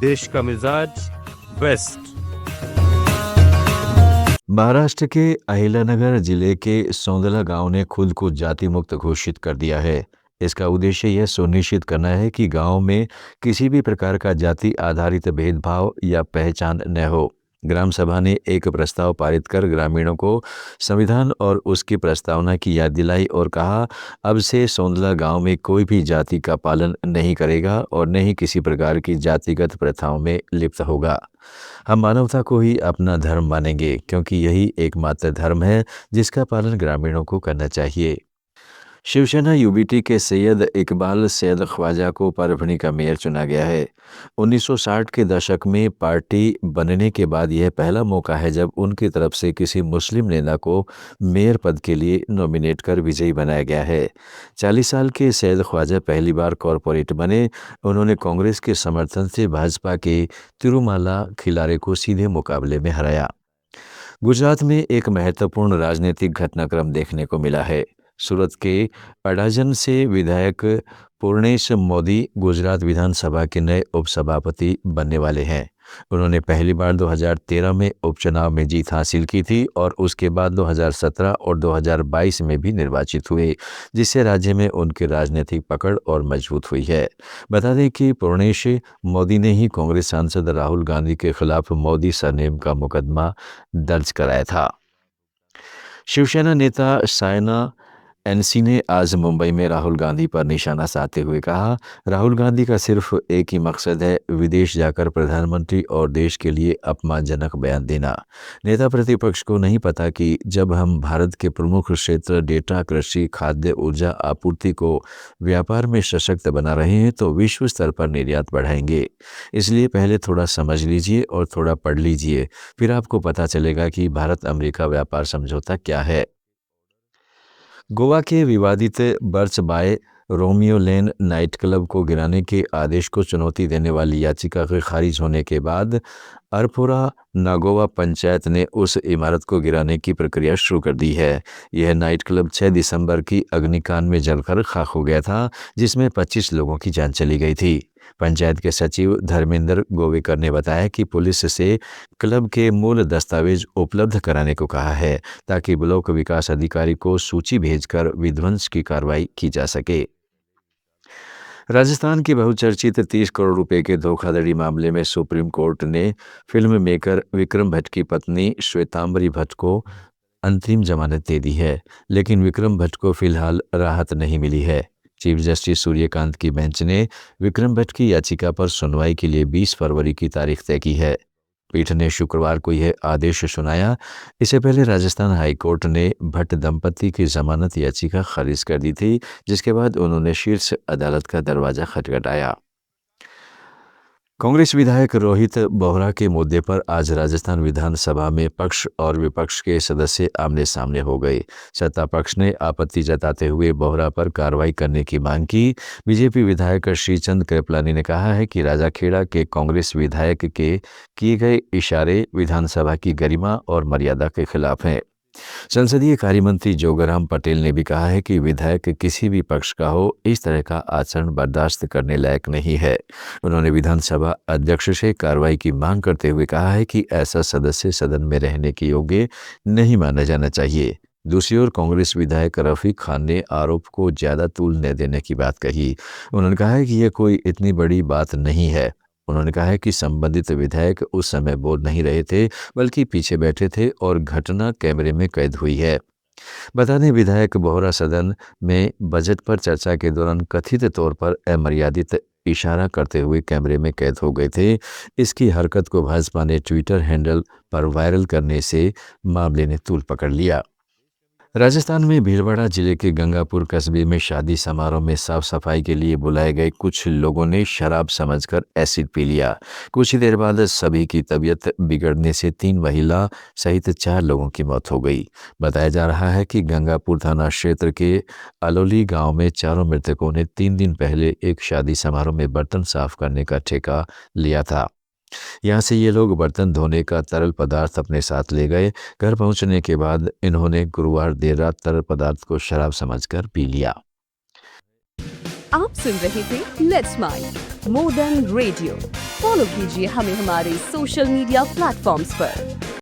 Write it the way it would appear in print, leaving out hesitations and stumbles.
देश का मिजाज बेस्ट। महाराष्ट्र के अहिलानगर जिले के सौंदला गांव ने खुद को जाति मुक्त घोषित कर दिया है। इसका उद्देश्य यह सुनिश्चित करना है कि गांव में किसी भी प्रकार का जाति आधारित भेदभाव या पहचान न हो। ग्राम सभा ने एक प्रस्ताव पारित कर ग्रामीणों को संविधान और उसकी प्रस्तावना की याद दिलाई और कहा, अब से सौंदला गांव में कोई भी जाति का पालन नहीं करेगा और न ही किसी प्रकार की जातिगत प्रथाओं में लिप्त होगा। हम मानवता को ही अपना धर्म मानेंगे, क्योंकि यही एकमात्र धर्म है जिसका पालन ग्रामीणों को करना चाहिए। शिवसेना यूबीटी के सैयद इकबाल सैयद ख्वाजा को परभणी का मेयर चुना गया है। 1960 के दशक में पार्टी बनने के बाद यह पहला मौका है जब उनकी तरफ से किसी मुस्लिम नेता को मेयर पद के लिए नॉमिनेट कर विजयी बनाया गया है। 40 साल के सैयद ख्वाजा पहली बार कॉरपोरेट बने। उन्होंने कांग्रेस के समर्थन से भाजपा के तिरुमाला खिलारे को सीधे मुकाबले में हराया। गुजरात में एक महत्वपूर्ण राजनीतिक घटनाक्रम देखने को मिला है। सूरत के अडाजन से विधायक पूर्णेश मोदी गुजरात विधानसभा के नए उपसभापति बनने वाले हैं। उन्होंने पहली बार 2013 में उपचुनाव में जीत हासिल की थी और उसके बाद 2017 और 2022 में भी निर्वाचित हुए, जिससे राज्य में उनकी राजनीतिक पकड़ और मजबूत हुई है। बता दें कि पूर्णेश मोदी ने ही कांग्रेस सांसद राहुल गांधी के खिलाफ मोदी सरनेम का मुकदमा दर्ज कराया था। शिवसेना नेता सायना एनसी ने आज मुंबई में राहुल गांधी पर निशाना साधते हुए कहा, राहुल गांधी का सिर्फ एक ही मकसद है, विदेश जाकर प्रधानमंत्री और देश के लिए अपमानजनक बयान देना। नेता प्रतिपक्ष को नहीं पता कि जब हम भारत के प्रमुख क्षेत्र डेटा, कृषि, खाद्य, ऊर्जा आपूर्ति को व्यापार में सशक्त बना रहे हैं तो विश्व स्तर पर निर्यात बढ़ाएंगे। इसलिए पहले थोड़ा समझ लीजिए और थोड़ा पढ़ लीजिए, फिर आपको पता चलेगा कि भारत अमेरिका व्यापार समझौता क्या है। गोवा के विवादित Birch by Romeo Lane night club को गिराने के आदेश को चुनौती देने वाली याचिका के खारिज होने के बाद अरपुरा नागोवा पंचायत ने उस इमारत को गिराने की प्रक्रिया शुरू कर दी है। यह नाइट क्लब 6 दिसंबर की अग्निकांड में जलकर खाक हो गया था, जिसमें 25 लोगों की जान चली गई थी। पंचायत के सचिव धर्मेंद्र गोवेकर ने बताया कि पुलिस से क्लब के मूल दस्तावेज उपलब्ध कराने को कहा है, ताकि ब्लॉक विकास अधिकारी को सूची भेजकर विध्वंस की कार्रवाई की जा सके। राजस्थान के बहुचर्चित 30 करोड़ रुपए के धोखाधड़ी मामले में सुप्रीम कोर्ट ने फिल्म मेकर विक्रम भट्ट की पत्नी श्वेतांबरी भट्ट को अंतरिम जमानत दे दी है, लेकिन विक्रम भट्ट को फिलहाल राहत नहीं मिली है। चीफ जस्टिस सूर्यकांत की बेंच ने विक्रम भट्ट की याचिका पर सुनवाई के लिए 20 फरवरी की तारीख तय की है। पीठ ने शुक्रवार को यह आदेश सुनाया। इससे पहले राजस्थान हाईकोर्ट ने भट्ट दंपति की जमानत याचिका खारिज कर दी थी, जिसके बाद उन्होंने शीर्ष अदालत का दरवाजा खटखटाया। कांग्रेस विधायक रोहित बोहरा के मुद्दे पर आज राजस्थान विधानसभा में पक्ष और विपक्ष के सदस्य आमने सामने हो गए। सत्ता पक्ष ने आपत्ति जताते हुए बोहरा पर कार्रवाई करने की मांग की। बीजेपी विधायक श्रीचंद कृपलानी ने कहा है कि राजाखेड़ा के कांग्रेस विधायक के किए गए इशारे विधानसभा की गरिमा और मर्यादा के खिलाफ हैं। संसदीय कार्य मंत्री जोगराम पटेल ने भी कहा है कि विधायक किसी भी पक्ष का हो, इस तरह का आचरण बर्दाश्त करने लायक नहीं है। उन्होंने विधानसभा अध्यक्ष से कार्रवाई की मांग करते हुए कहा है कि ऐसा सदस्य सदन में रहने के योग्य नहीं माना जाना चाहिए। दूसरी ओर कांग्रेस विधायक रफीक खान ने आरोप को ज्यादा तूल न देने की बात कही। उन्होंने कहा है कि यह कोई इतनी बड़ी बात नहीं है। उन्होंने कहा है कि संबंधित विधायक उस समय बोल नहीं रहे थे, बल्कि पीछे बैठे थे और घटना कैमरे में कैद हुई है। बता दें, विधायक बोहरा सदन में बजट पर चर्चा के दौरान कथित तौर पर अमर्यादित इशारा करते हुए कैमरे में कैद हो गए थे। इसकी हरकत को भाजपा ने ट्विटर हैंडल पर वायरल करने से मामले ने तूल पकड़ लिया। राजस्थान में भीलवाड़ा जिले के गंगापुर कस्बे में शादी समारोह में साफ सफाई के लिए बुलाए गए कुछ लोगों ने शराब समझकर एसिड पी लिया। कुछ ही देर बाद सभी की तबीयत बिगड़ने से 3 महिला सहित 4 लोगों की मौत हो गई। बताया जा रहा है कि गंगापुर थाना क्षेत्र के अलोली गांव में चारों मृतकों ने 3 दिन पहले एक शादी समारोह में बर्तन साफ करने का ठेका लिया था। यहाँ से ये लोग बर्तन धोने का तरल पदार्थ अपने साथ ले गए। घर पहुंचने के बाद इन्होंने गुरुवार देर रात तरल पदार्थ को शराब समझकर पी लिया। आप सुन रहे थे let's smile more than radio. Follow कीजिए हमें हमारे सोशल मीडिया प्लेटफॉर्म्स पर।